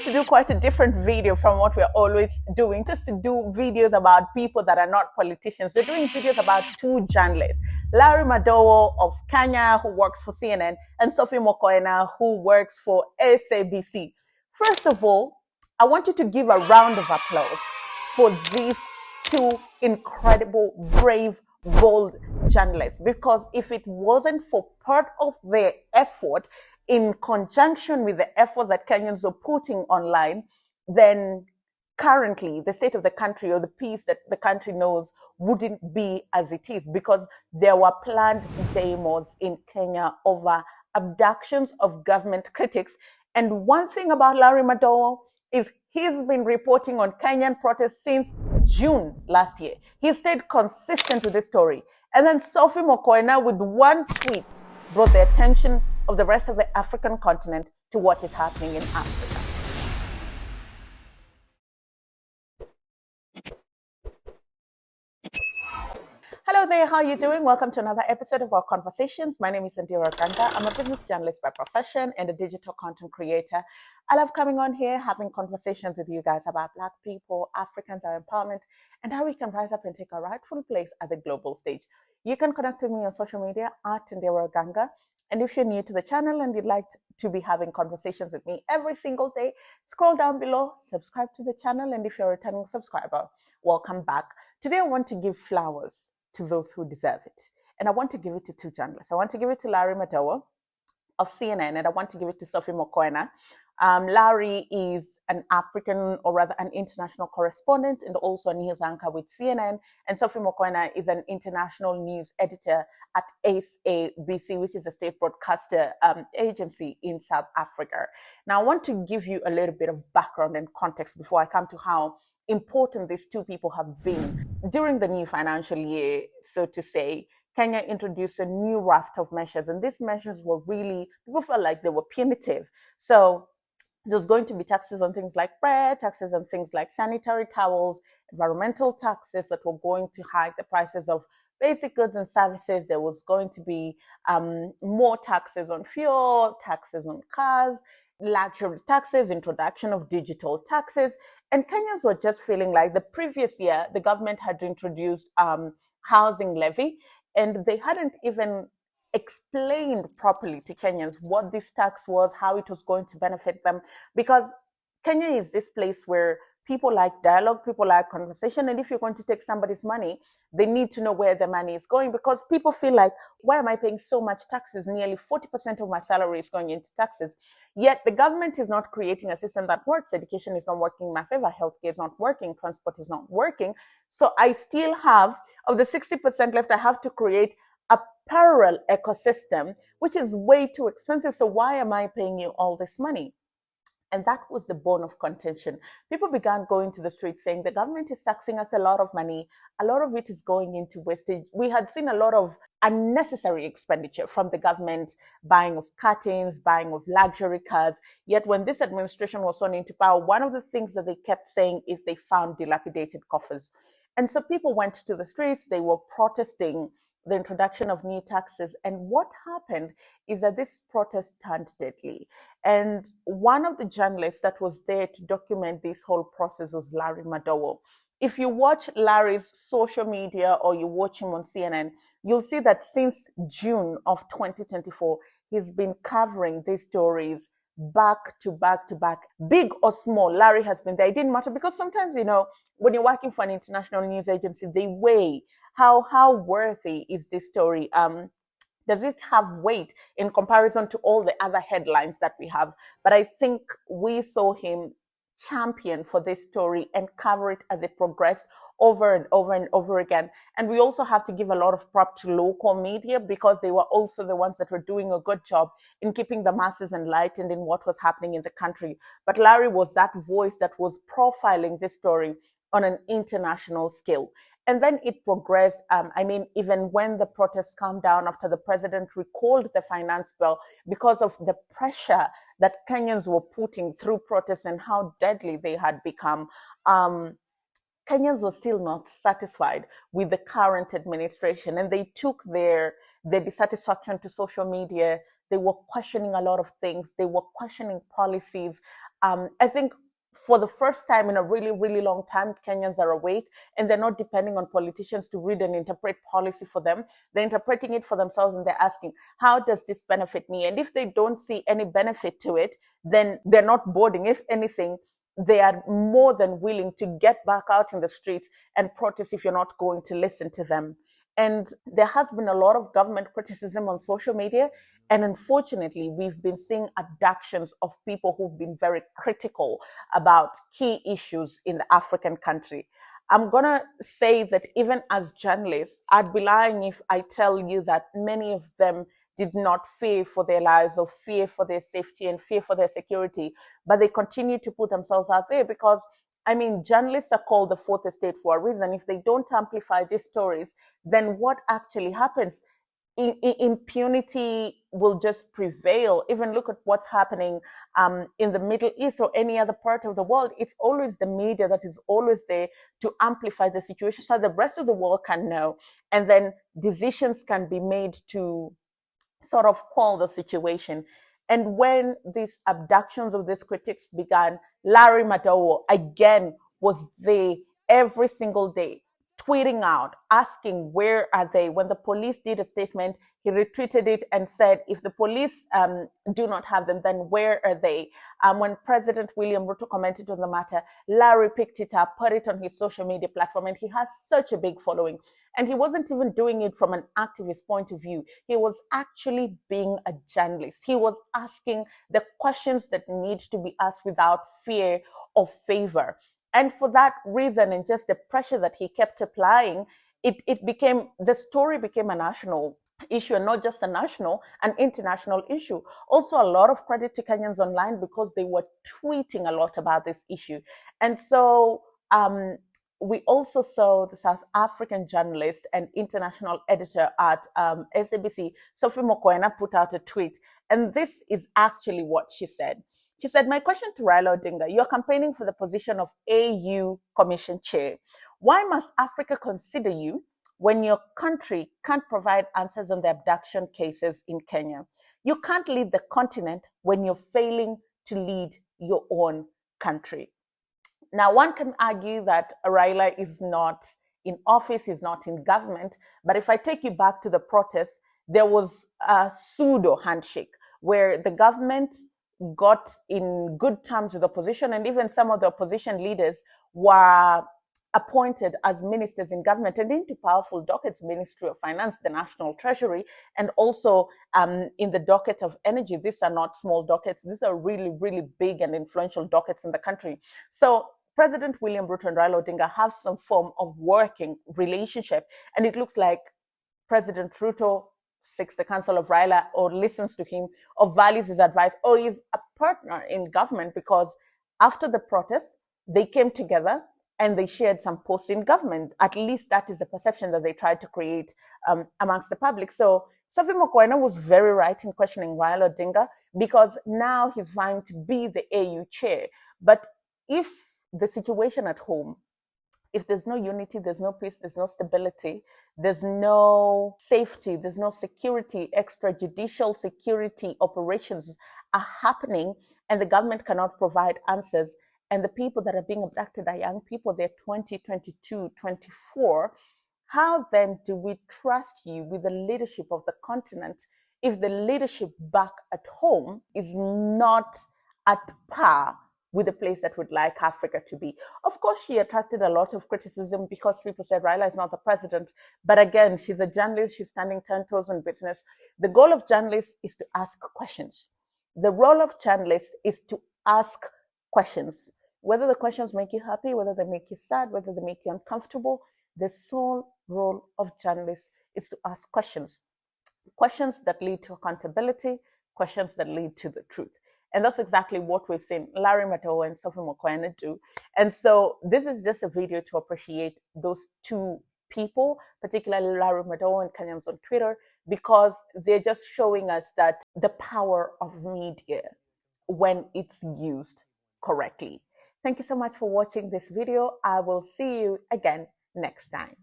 to do quite a different video from what we're always doing, just to do videos about people that are not politicians. We're doing videos about two journalists, Larry Madowo of Kenya, who works for CNN, and Sophie Mokoena, who works for SABC. First of all, I want you to give a round of applause for these two incredible, brave, bold journalists, because if it wasn't for part of their effort in conjunction with the effort that Kenyans are putting online, then currently the state of the country, or the peace that the country knows, wouldn't be as it is, because there were planned demos in Kenya over abductions of government critics. And one thing about Larry Madowo is he's been reporting on Kenyan protests since June last year. He stayed consistent with this story. And then Sophie Mokoena, with one tweet, brought the attention of the rest of the African continent to what is happening in Africa. Hello there, how are you doing? Welcome to another episode of our conversations. My name is Ondiro Oganga. I'm a business journalist by profession and a digital content creator. I love coming on here, having conversations with you guys about Black people, Africans, our empowerment, and how we can rise up and take our rightful place at the global stage. You can connect with me on social media at Ondiro Oganga. And if you're new to the channel and you'd like to be having conversations with me every single day, scroll down below, subscribe to the channel. And if you're a returning subscriber, welcome back. Today, I want to give flowers to those who deserve it. And I want to give it to two journalists. I want to give it to Larry Madowo of CNN, and I want to give it to Sophie Mokoena. Larry is an African, or rather an international correspondent, and also a news anchor with CNN. And Sophie Mokoena is an international news editor at SABC, which is a state broadcaster agency in South Africa. Now, I want to give you a little bit of background and context before I come to how important these two people have been. During the new financial year, so to say, Kenya introduced a new raft of measures, and these measures were really, people felt like they were punitive. So there's going to be taxes on things like bread, taxes on things like sanitary towels, environmental taxes that were going to hike the prices of basic goods and services. There was going to be more taxes on fuel, taxes on cars, luxury taxes, introduction of digital taxes. And Kenyans were just feeling like the previous year, the government had introduced housing levy, and they hadn't even explained properly to Kenyans what this tax was, how it was going to benefit them, because Kenya is this place where people like dialogue, people like conversation, and if you're going to take somebody's money, they need to know where the money is going, because people feel like, why am I paying so much taxes? Nearly 40% of my salary is going into taxes. Yet the government is not creating a system that works. Education is not working in my favor. Healthcare is not working. Transport is not working. So I still have, of the 60% left, I have to create a parallel ecosystem, which is way too expensive. So why am I paying you all this money? And that was the bone of contention. People began going to the streets saying the government is taxing us a lot of money. A lot of it is going into wastage. We had seen a lot of unnecessary expenditure from the government, buying of curtains, buying of luxury cars. Yet when this administration was sworn into power, one of the things that they kept saying is they found dilapidated coffers. And so people went to the streets, they were protesting the introduction of new taxes. And what happened is that this protest turned deadly. And one of the journalists that was there to document this whole process was Larry Madowo. If you watch Larry's social media or you watch him on CNN, you'll see that since June of 2024, he's been covering these stories back to back to back, big or small. Larry has been there. It didn't matter, because sometimes, when you're working for an international news agency, they weigh how worthy is this story. Does it have weight in comparison to all the other headlines that we have? But I think we saw him champion for this story and cover it as it progressed over and over and over again. And we also have to give a lot of prop to local media, because they were also the ones that were doing a good job in keeping the masses enlightened in what was happening in the country. But Larry was that voice that was profiling this story on an international scale. And then it progressed. Even when the protests calmed down after the president recalled the finance bill, because of the pressure that Kenyans were putting through protests and how deadly they had become, Kenyans were still not satisfied with the current administration, and they took their dissatisfaction to social media. They were questioning a lot of things. They were questioning policies. I think for the first time in a really, really long time, Kenyans are awake and they're not depending on politicians to read and interpret policy for them. They're interpreting it for themselves and they're asking, how does this benefit me? And if they don't see any benefit to it, then they're not boarding. If anything, they are more than willing to get back out in the streets and protest if you're not going to listen to them. And there has been a lot of government criticism on social media. And unfortunately, we've been seeing abductions of people who've been very critical about key issues in the African country. I'm going to say that even as journalists, I'd be lying if I tell you that many of them did not fear for their lives or fear for their safety and fear for their security, but they continue to put themselves out there because I mean, journalists are called the fourth estate for a reason. If they don't amplify these stories, then what actually happens? Impunity will just prevail. Even look at what's happening in the Middle East or any other part of the world. It's always the media that is always there to amplify the situation so the rest of the world can know. And then decisions can be made to sort of quell the situation. And when these abductions of these critics began, Larry Madowo again was there every single day, tweeting out, asking where are they. When the police did a statement, he retweeted it and said, if the police do not have them, then where are they? When President William Ruto commented on the matter, Larry picked it up, put it on his social media platform, and he has such a big following. And he wasn't even doing it from an activist point of view. He was actually being a journalist. He was asking the questions that need to be asked without fear or favor. And for that reason, and just the pressure that he kept applying, the story became a national issue, and not just a national, an international issue. Also, a lot of credit to Kenyans online because they were tweeting a lot about this issue. And so we also saw the South African journalist and international editor at SABC, Sophie Mokoena, put out a tweet. And this is actually what she said. She said, my question to Raila Odinga, you're campaigning for the position of AU Commission Chair. Why must Africa consider you when your country can't provide answers on the abduction cases in Kenya? You can't lead the continent when you're failing to lead your own country. Now, one can argue that Raila is not in office, is not in government, but if I take you back to the protests, there was a pseudo handshake where the government got in good terms with the opposition, and even some of the opposition leaders were appointed as ministers in government and into powerful dockets, Ministry of Finance, the National Treasury, and also in the docket of energy. These are not small dockets. These are really, really big and influential dockets in the country. So President William Ruto and Raila Odinga have some form of working relationship, and it looks like President Ruto seeks the counsel of Raila or listens to him or values his advice or is a partner in government, because after the protests, they came together and they shared some posts in government. At least that is the perception that they tried to create amongst the public. So Sophie Mokoena was very right in questioning Raila Odinga because now he's vying to be the AU chair. But if the situation at home, if there's no unity, there's no peace, there's no stability, there's no safety, there's no security, extrajudicial security operations are happening, and the government cannot provide answers, and the people that are being abducted are young people, they're 20, 22, 24, how then do we trust you with the leadership of the continent if the leadership back at home is not at par with the place that we'd like Africa to be? Of course, she attracted a lot of criticism because people said Raila is not the president. But again, she's a journalist. She's standing 10 toes in business. The goal of journalists is to ask questions. The role of journalists is to ask questions. Whether the questions make you happy, whether they make you sad, whether they make you uncomfortable, the sole role of journalists is to ask questions. Questions that lead to accountability, questions that lead to the truth. And that's exactly what we've seen Larry Madowo and Sophie Mokoena do. And so this is just a video to appreciate those two people, particularly Larry Madowo and Kenyans on Twitter, because they're just showing us that the power of media when it's used correctly. Thank you so much for watching this video. I will see you again next time.